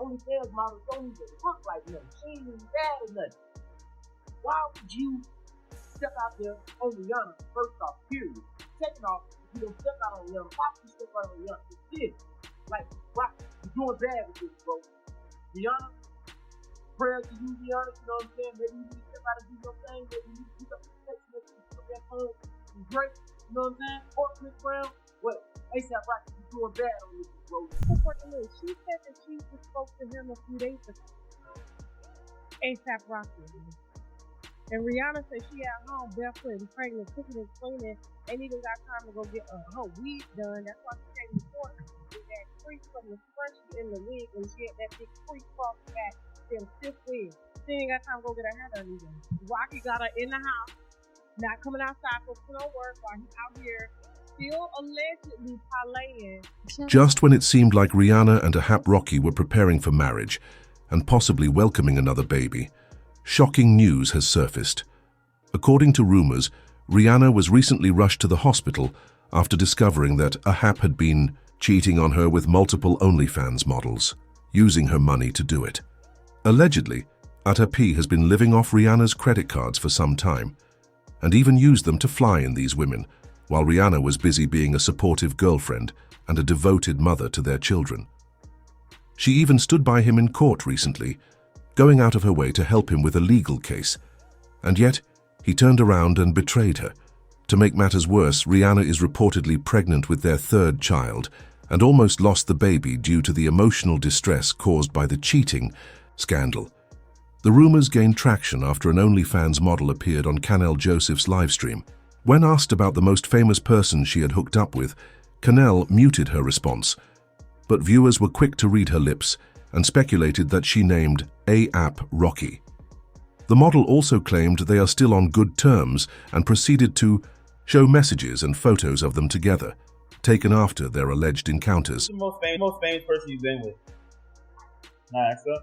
OnlyFans models don't even look like nothing. She ain't even bad or nothing. Why would you step out there on Rihanna, first off, period? Second off, if you don't step out on Rihanna, why would you step out on Rihanna? It's this. Like, right, you're doing bad with this, bro. Rihanna, prayers to you, Rihanna, you know what I'm saying? Maybe you need to step out and do your thing. Maybe you need to pick up the text message and put that phone in break, you know what I'm saying? Or Chris Brown, what? ASAP Rocky, you doing bad on this, bro. She said that she just spoke to him a few days ago. ASAP Rocky. And Rihanna said she at home, barefoot and pregnant, cooking and cleaning, ain't even got time to go get her weed done. That's why she came to court with that freak from the freshie in the wig, and she had that big freak cross back, them stiff wigs. She ain't got time to go get her hair done either. Rocky got her in the house, not coming outside for no work while he's out here still allegedly parlaying. Just when it seemed like Rihanna and ASAP Rocky were preparing for marriage and possibly welcoming another baby, shocking news has surfaced. According to rumors, Rihanna was recently rushed to the hospital after discovering that ASAP had been cheating on her with multiple OnlyFans models, using her money to do it. Allegedly, ASAP has been living off Rihanna's credit cards for some time, and even used them to fly in these women, while Rihanna was busy being a supportive girlfriend and a devoted mother to their children. She even stood by him in court recently, going out of her way to help him with a legal case, and yet he turned around and betrayed her. To make matters worse, Rihanna is reportedly pregnant with their third child and almost lost the baby due to the emotional distress caused by the cheating scandal. The rumors gained traction after an OnlyFans model appeared on Canel Joseph's livestream. When asked about the most famous person she had hooked up with, Canel muted her response, but viewers were quick to read her lips and speculated that she named ASAP Rocky. The model also claimed they are still on good terms and proceeded to show messages and photos of them together, taken after their alleged encounters. Who's the most famous person you've been with? Nah, so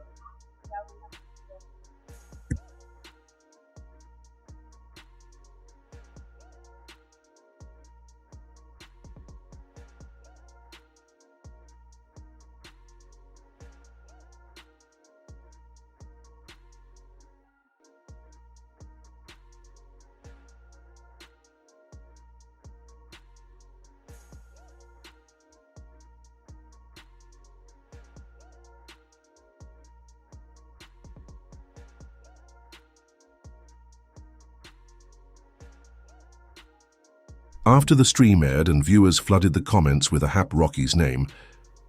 After the stream aired and viewers flooded the comments with ASAP Rocky's name,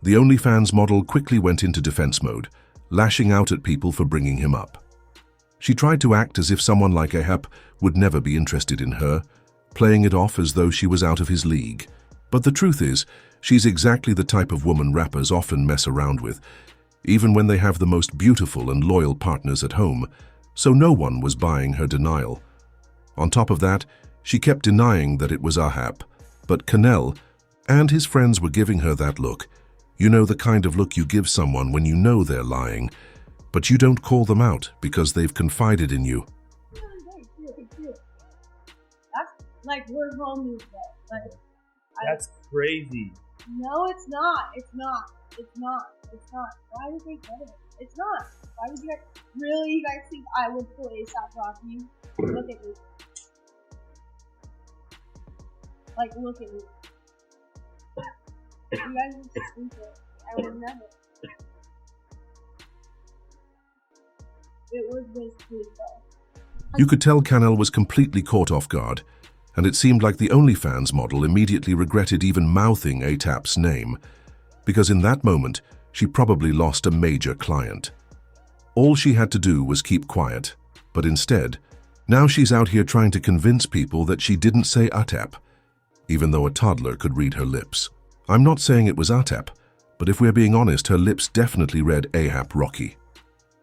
the OnlyFans model quickly went into defense mode, lashing out at people for bringing him up. She tried to act as if someone like ASAP would never be interested in her, playing it off as though she was out of his league. But the truth is, she's exactly the type of woman rappers often mess around with, even when they have the most beautiful and loyal partners at home, so no one was buying her denial. On top of that, she kept denying that it was ASAP, but Canel and his friends were giving her that look. You know, the kind of look you give someone when you know they're lying, but you don't call them out because they've confided in you. That's like we're homies though. Like, that's crazy. No, it's not. It's not. It's not. It's not. Why would they get it? It's not. Why would you guys really? You guys think I would pull ASAP Rocky? Look at me. Like, look at me. You guys are stupid. I would never. It was basically though. You could tell Canel was completely caught off guard, and it seemed like the OnlyFans model immediately regretted even mouthing ASAP's name, because in that moment, she probably lost a major client. All she had to do was keep quiet, but instead, now she's out here trying to convince people that she didn't say ASAP, even though a toddler could read her lips. I'm not saying it was ASAP, but if we're being honest, her lips definitely read ASAP Rocky.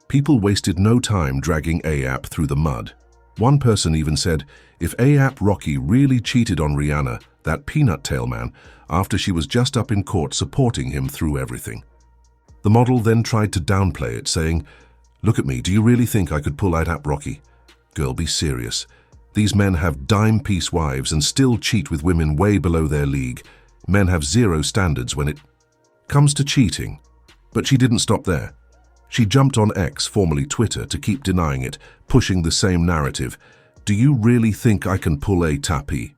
People wasted no time dragging ASAP through the mud. One person even said, if ASAP Rocky really cheated on Rihanna, that peanut tail man, after she was just up in court supporting him through everything. The model then tried to downplay it, saying, "Look at me, do you really think I could pull ASAP Rocky? Girl, be serious. These men have dime-piece wives and still cheat with women way below their league. Men have zero standards when it comes to cheating." But she didn't stop there. She jumped on X, formerly Twitter, to keep denying it, pushing the same narrative. Do you really think I can pull a tappy?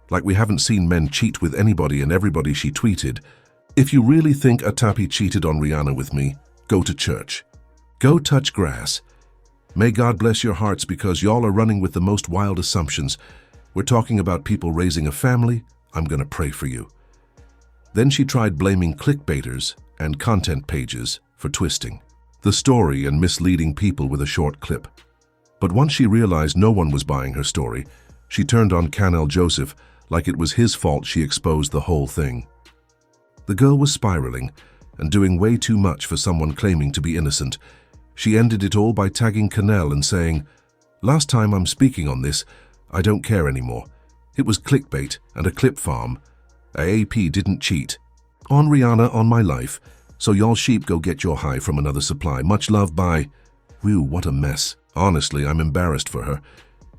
Like we haven't seen men cheat with anybody and everybody, she tweeted. If you really think a tappy cheated on Rihanna with me, go to church. Go touch grass. May God bless your hearts because y'all are running with the most wild assumptions. We're talking about people raising a family. I'm gonna pray for you. Then she tried blaming clickbaiters and content pages for twisting the story and misleading people with a short clip. But once she realized no one was buying her story, she turned on Canel Joseph like it was his fault she exposed the whole thing. The girl was spiraling and doing way too much for someone claiming to be innocent. She ended it all by tagging Canel and saying, "Last time I'm speaking on this, I don't care anymore. It was clickbait and a clip farm. AAP didn't cheat. On Rihanna, on my life. So y'all sheep go get your high from another supply. Much love, bye." Whew, what a mess. Honestly, I'm embarrassed for her.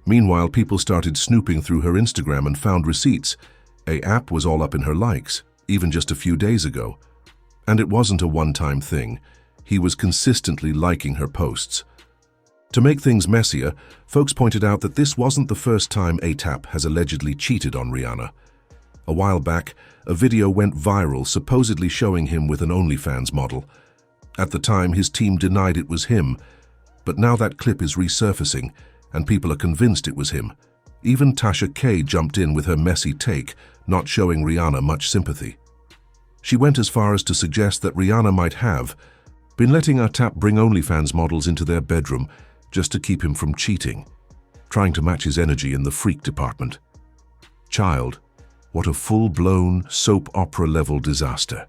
Meanwhile, people started snooping through her Instagram and found receipts. App was all up in her likes, even just a few days ago. And it wasn't a one-time thing. He was consistently liking her posts. To make things messier, folks pointed out that this wasn't the first time ATAP has allegedly cheated on Rihanna. A while back, a video went viral supposedly showing him with an OnlyFans model. At the time, his team denied it was him, but now that clip is resurfacing and people are convinced it was him. Even Tasha K jumped in with her messy take, not showing Rihanna much sympathy. She went as far as to suggest that Rihanna might have been letting ATAP bring OnlyFans models into their bedroom just to keep him from cheating, trying to match his energy in the freak department. Child, what a full-blown soap opera-level disaster.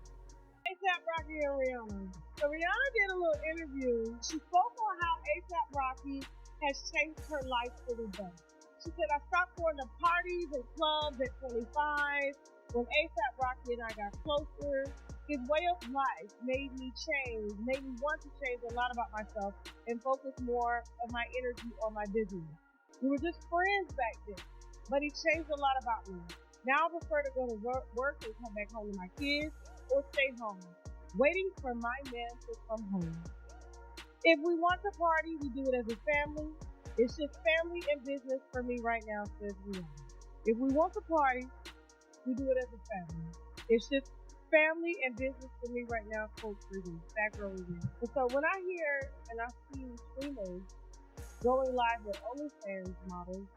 A$AP Rocky and Rihanna. So Rihanna did a little interview. She spoke on how A$AP Rocky has changed her life for the better. She said, "I stopped going to parties and clubs at 25. When A$AP Rocky and I got closer, his way of life made me want to change a lot about myself and focus more of my energy on my business. We were just friends back then, but he changed a lot about me. Now I prefer to go to work and come back home to my kids or stay home, waiting for my man to come home. If we want to party, we do it as a family. It's just family and business for me right now," says Rihanna. If we want to party, we do it as a family. It's just family and business for me right now, quote review, back row review. And so when I hear and I see streamers going live with OnlyFans models,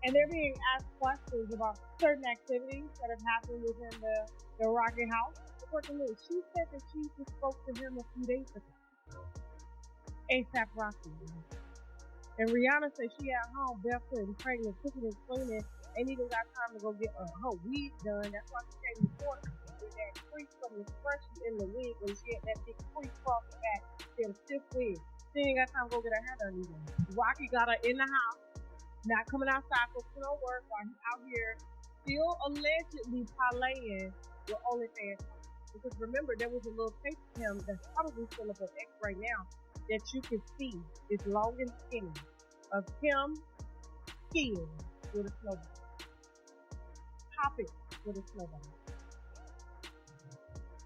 and they're being asked questions about certain activities that have happened within the Rocky house. According to she said that she just spoke to him a few days ago. A$AP Rocky. And Rihanna said she at home, barefoot and pregnant, cooking and cleaning, ain't even got time to go get her wig done. That's why she came to court with that crease from the freshie in the wig when she had that big crease across the back. She had a stiff wig. She ain't got time to go get her hair done either. Rocky got her in the house, not coming outside for no work while he's out here still allegedly parlaying with OnlyFans. Because remember, there was a little tape of him that's probably still up on X right now that you can see. It's long and skinny of him skiing with a snowball. Hopping with a snowball.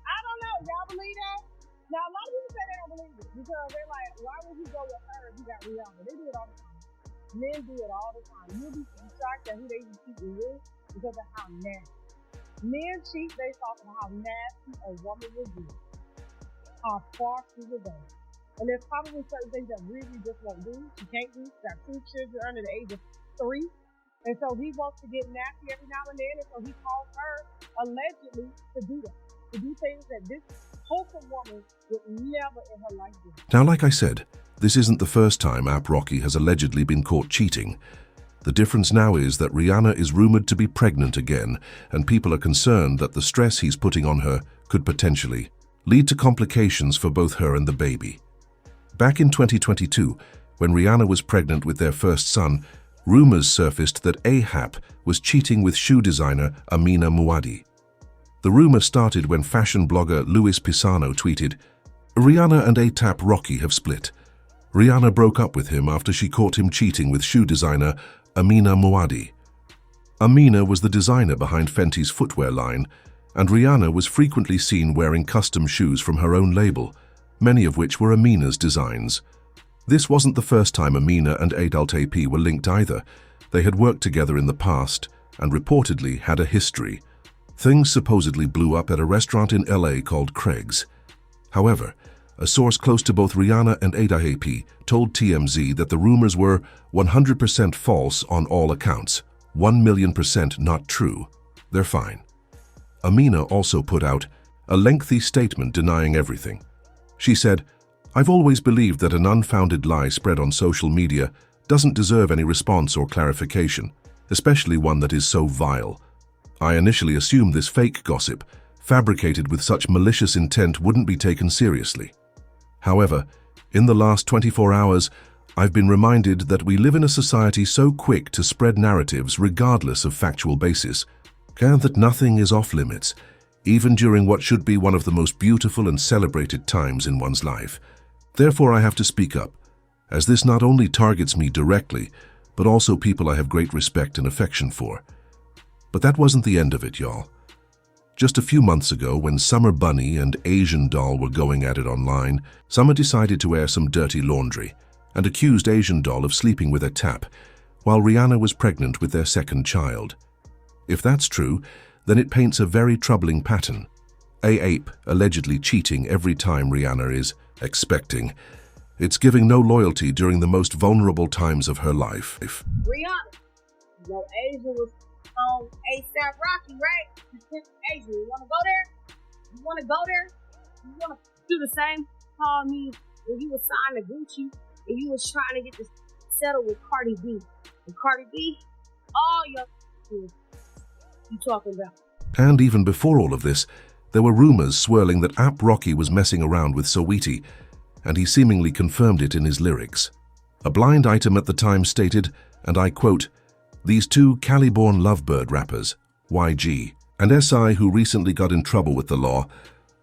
I don't know. Y'all believe that? Now, a lot of people say they don't believe it because they're like, why would he go with her if he got Rihanna? They do it all the time. Men do it all the time. You'll be shocked at who they be cheating with because of how nasty. Men cheat based off of how nasty a woman will be. How far she will go. And there's probably certain things that really just won't do. She can't do. She's got 2 children under the age of 3. And so he wants to get nasty every now and then. And so he calls her allegedly to do that. To do things that this wholesome woman would never in her life do. Now, like I said, this isn't the first time A$AP Rocky has allegedly been caught cheating. The difference now is that Rihanna is rumored to be pregnant again, and people are concerned that the stress he's putting on her could potentially lead to complications for both her and the baby. Back in 2022, when Rihanna was pregnant with their first son, rumors surfaced that A$AP was cheating with shoe designer Amina Muaddi. The rumor started when fashion blogger Luis Pisano tweeted, "Rihanna and A$AP Rocky have split. Rihanna broke up with him after she caught him cheating with shoe designer Amina Muaddi." Amina was the designer behind Fenty's footwear line, and Rihanna was frequently seen wearing custom shoes from her own label, many of which were Amina's designs. This wasn't the first time Amina and RihannaBaby were linked either. They had worked together in the past and reportedly had a history. Things supposedly blew up at a restaurant in LA called Craig's. However, a source close to both Rihanna and RihannaBaby told TMZ that the rumors were 100% false on all accounts, 1,000,000% not true. They're fine. Amina also put out a lengthy statement denying everything. She said, "I've always believed that an unfounded lie spread on social media doesn't deserve any response or clarification, especially one that is so vile. I initially assumed this fake gossip, fabricated with such malicious intent, wouldn't be taken seriously. However, in the last 24 hours, I've been reminded that we live in a society so quick to spread narratives regardless of factual basis, and that nothing is off limits, even during what should be one of the most beautiful and celebrated times in one's life. Therefore, I have to speak up, as this not only targets me directly, but also people I have great respect and affection for." But that wasn't the end of it, y'all. Just a few months ago, when Summer Bunny and Asian Doll were going at it online, Summer decided to air some dirty laundry and accused Asian Doll of sleeping with a tap, while Rihanna was pregnant with their second child. If that's true, then it paints a very troubling pattern. Ape allegedly cheating every time Rihanna is expecting. It's giving no loyalty during the most vulnerable times of her life. Rihanna, Asia was on ASAP Rocky, right? Asia, you want to go there? You want to go there? You want to do the same? Call me when you was signed to Gucci and you was trying to get this settled with Cardi B. And Cardi B, all your you talking about. And even before all of this, there were rumors swirling that Rocky was messing around with Saweetie, and he seemingly confirmed it in his lyrics. A blind item at the time stated, and I quote, "These two Cali-born lovebird rappers, YG and SI, who recently got in trouble with the law,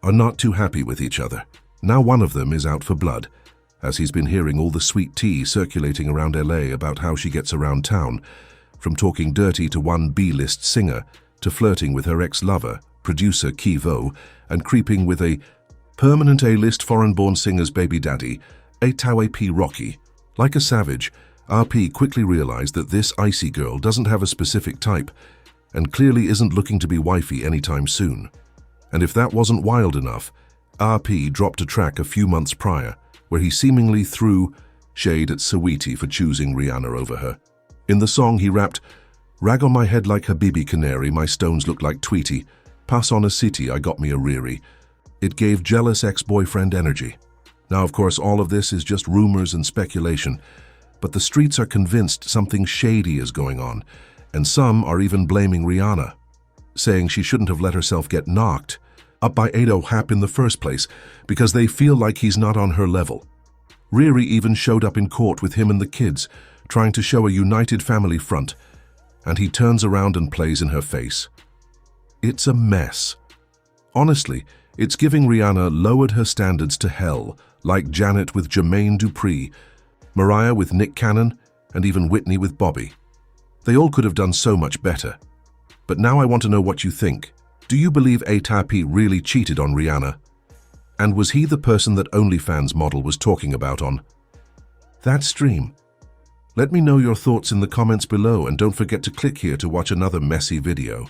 are not too happy with each other. Now one of them is out for blood, as he's been hearing all the sweet tea circulating around LA about how she gets around town, from talking dirty to one B-list singer to flirting with her ex-lover, producer Kivo, and creeping with a permanent A-list foreign-born singer's baby daddy, RihannaBaby Rocky. Like a savage, RP quickly realized that this icy girl doesn't have a specific type and clearly isn't looking to be wifey anytime soon. And if that wasn't wild enough, RP dropped a track a few months prior where he seemingly threw shade at Saweetie for choosing Rihanna over her. In the song, he rapped, "Rag on my head like Habibi canary, my stones look like Tweety. Pass on a city, I got me a Riri." It gave jealous ex-boyfriend energy. Now, of course, all of this is just rumors and speculation, but the streets are convinced something shady is going on, and some are even blaming Rihanna, saying she shouldn't have let herself get knocked up by Hap in the first place because they feel like he's not on her level. Riri even showed up in court with him and the kids, trying to show a united family front, and he turns around and plays in her face. It's a mess. Honestly, it's giving Rihanna lowered her standards to hell, like Janet with Jermaine Dupri, Mariah with Nick Cannon, and even Whitney with Bobby. They all could have done so much better. But now I want to know what you think. Do you believe RihannaBaby really cheated on Rihanna? And was he the person that OnlyFans model was talking about on that stream? Let me know your thoughts in the comments below, and don't forget to click here to watch another messy video.